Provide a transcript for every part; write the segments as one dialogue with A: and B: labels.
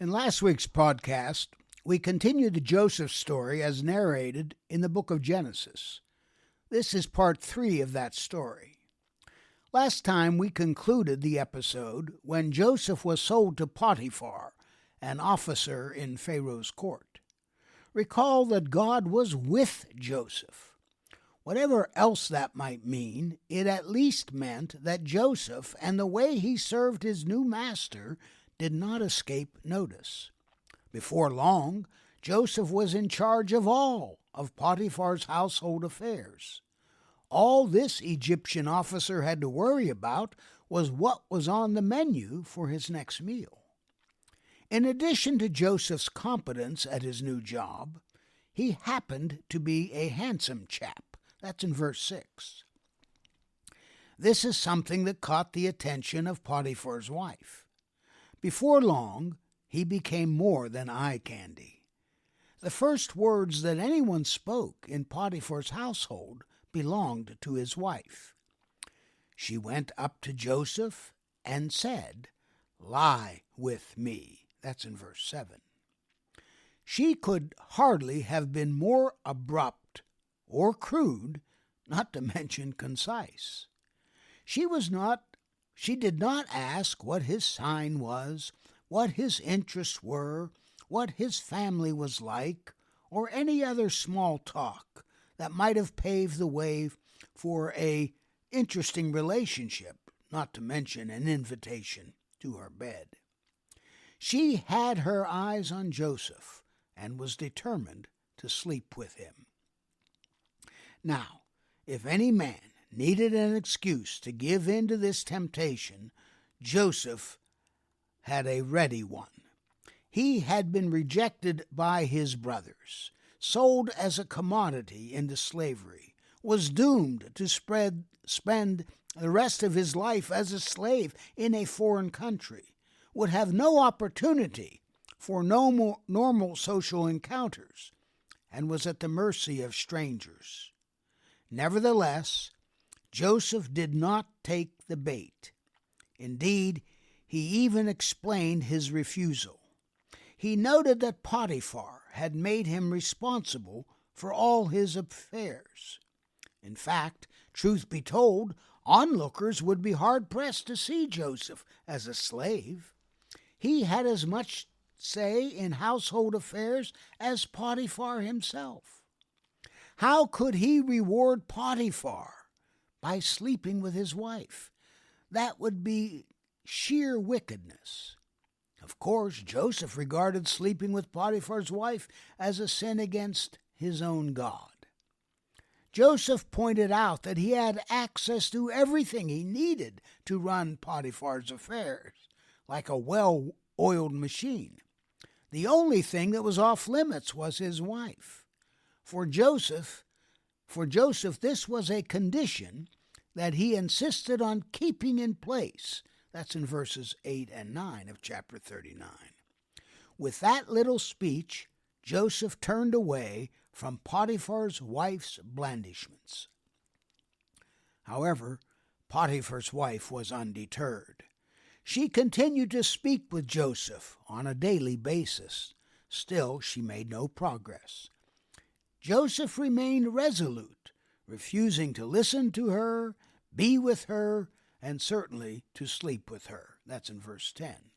A: In last week's podcast, we continued the Joseph story as narrated in the book of Genesis. This is part 3 of that story. Last time we concluded the episode when Joseph was sold to Potiphar, an officer in Pharaoh's court. Recall that God was with Joseph. Whatever else that might mean, it at least meant that Joseph and the way he served his new master did not escape notice. Before long, Joseph was in charge of all of Potiphar's household affairs. All this Egyptian officer had to worry about was what was on the menu for his next meal. In addition to Joseph's competence at his new job, he happened to be a handsome chap. That's in verse 6. This is something that caught the attention of Potiphar's wife. Before long, he became more than eye candy. The first words that anyone spoke in Potiphar's household belonged to his wife. She went up to Joseph and said, "Lie with me." That's in verse 7. She could hardly have been more abrupt or crude, not to mention concise. She did not ask what his sign was, what his interests were, what his family was like, or any other small talk that might have paved the way for an interesting relationship, not to mention an invitation to her bed. She had her eyes on Joseph and was determined to sleep with him. Now, if any man needed an excuse to give in to this temptation, Joseph had a ready one. He had been rejected by his brothers, sold as a commodity into slavery, was doomed to spend the rest of his life as a slave in a foreign country, would have no opportunity for normal social encounters, and was at the mercy of strangers. Nevertheless, Joseph did not take the bait. Indeed, he even explained his refusal. He noted that Potiphar had made him responsible for all his affairs. In fact, truth be told, onlookers would be hard-pressed to see Joseph as a slave. He had as much say in household affairs as Potiphar himself. How could he reward Potiphar? By sleeping with his wife. That would be sheer wickedness. Of course, Joseph regarded sleeping with Potiphar's wife as a sin against his own God. Joseph pointed out that he had access to everything he needed to run Potiphar's affairs, like a well-oiled machine. The only thing that was off limits was his wife. For Joseph, this was a condition that he insisted on keeping in place. That's in verses 8 and 9 of chapter 39. With that little speech, Joseph turned away from Potiphar's wife's blandishments. However, Potiphar's wife was undeterred. She continued to speak with Joseph on a daily basis. Still, she made no progress. Joseph remained resolute, refusing to listen to her, be with her, and certainly to sleep with her. That's in verse 10.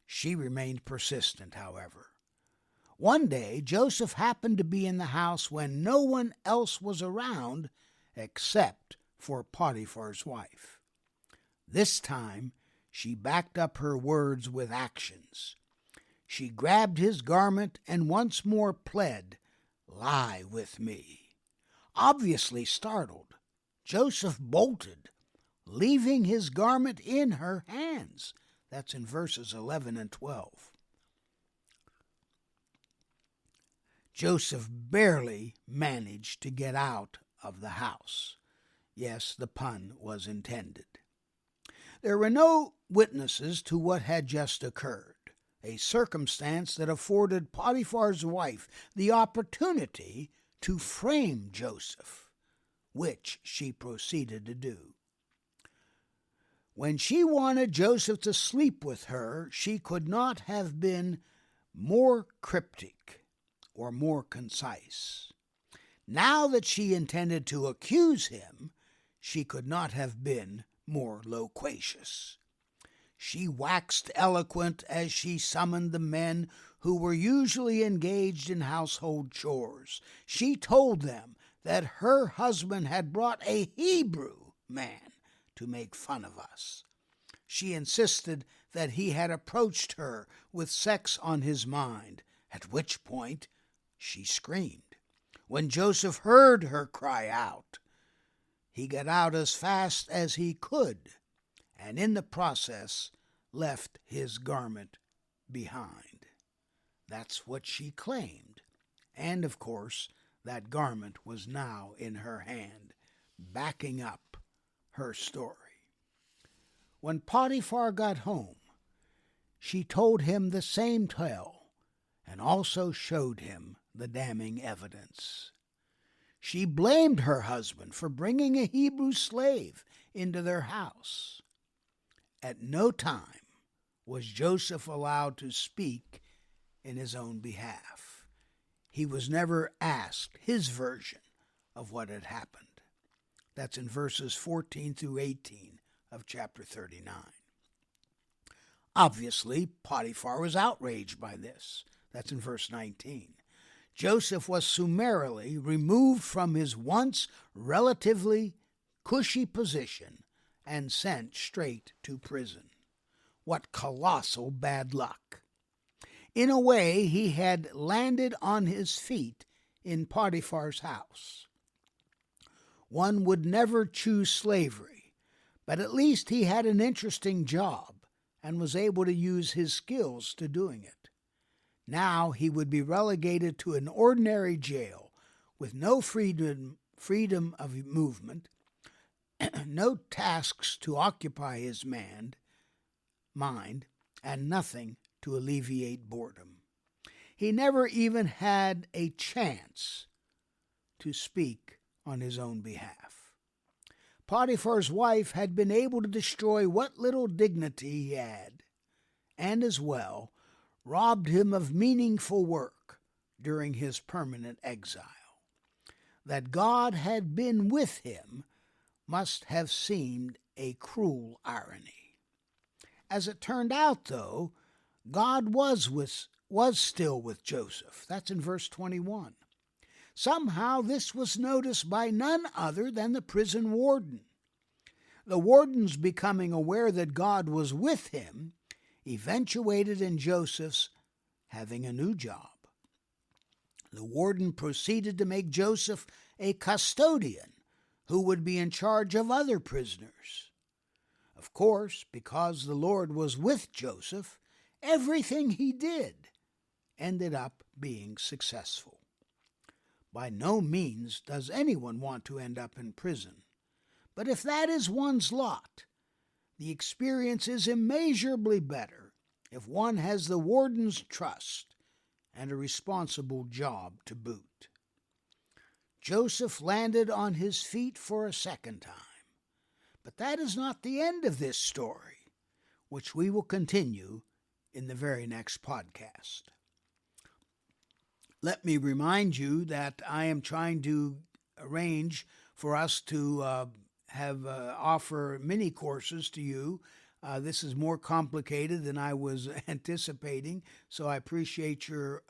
A: She remained persistent, however. One day, Joseph happened to be in the house when no one else was around except for Potiphar's wife. This time, she backed up her words with actions. She grabbed his garment and once more pled, "Lie with me." Obviously startled, Joseph bolted, leaving his garment in her hands. That's in verses 11 and 12. Joseph barely managed to get out of the house. Yes, the pun was intended. There were no witnesses to what had just occurred, a circumstance that afforded Potiphar's wife the opportunity to frame Joseph, which she proceeded to do. When she wanted Joseph to sleep with her, she could not have been more cryptic or more concise. Now that she intended to accuse him, she could not have been more loquacious. She waxed eloquent as she summoned the men who were usually engaged in household chores. She told them that her husband had brought a Hebrew man to make fun of us. She insisted that he had approached her with sex on his mind, at which point she screamed. When Joseph heard her cry out, he got out as fast as he could, and in the process left his garment behind. That's what she claimed. And, of course, that garment was now in her hand, backing up her story. When Potiphar got home, she told him the same tale and also showed him the damning evidence. She blamed her husband for bringing a Hebrew slave into their house. At no time was Joseph allowed to speak in his own behalf. He was never asked his version of what had happened. That's in verses 14 through 18 of chapter 39. Obviously, Potiphar was outraged by this. That's in verse 19. Joseph was summarily removed from his once relatively cushy position and sent straight to prison. What colossal bad luck! In a way, he had landed on his feet in Potiphar's house. One would never choose slavery, but at least he had an interesting job and was able to use his skills to doing it. Now he would be relegated to an ordinary jail with no freedom of movement, no tasks to occupy his mind, and nothing to alleviate boredom. He never even had a chance to speak on his own behalf. Potiphar's wife had been able to destroy what little dignity he had, and as well robbed him of meaningful work during his permanent exile. That God had been with him must have seemed a cruel irony. As it turned out, though, God was still with Joseph. That's in verse 21. Somehow this was noticed by none other than the prison warden. The warden's becoming aware that God was with him eventuated in Joseph's having a new job. The warden proceeded to make Joseph a custodian who would be in charge of other prisoners. Of course, because the Lord was with Joseph, everything he did ended up being successful. By no means does anyone want to end up in prison, but if that is one's lot, the experience is immeasurably better if one has the warden's trust and a responsible job to boot. Joseph landed on his feet for a second time, but that is not the end of this story, which we will continue in the very next podcast. Let me remind you that I am trying to arrange for us to offer mini courses to you. This is more complicated than I was anticipating, so I appreciate your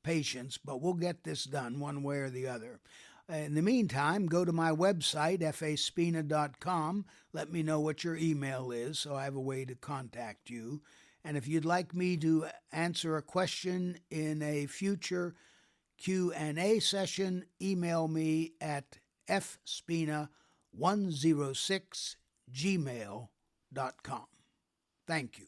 A: patience, but we'll get this done one way or the other. In the meantime, go to my website, faspina.com. Let me know what your email is so I have a way to contact you. And if you'd like me to answer a question in a future Q&A session, email me at fspina106gmail.com. Thank you.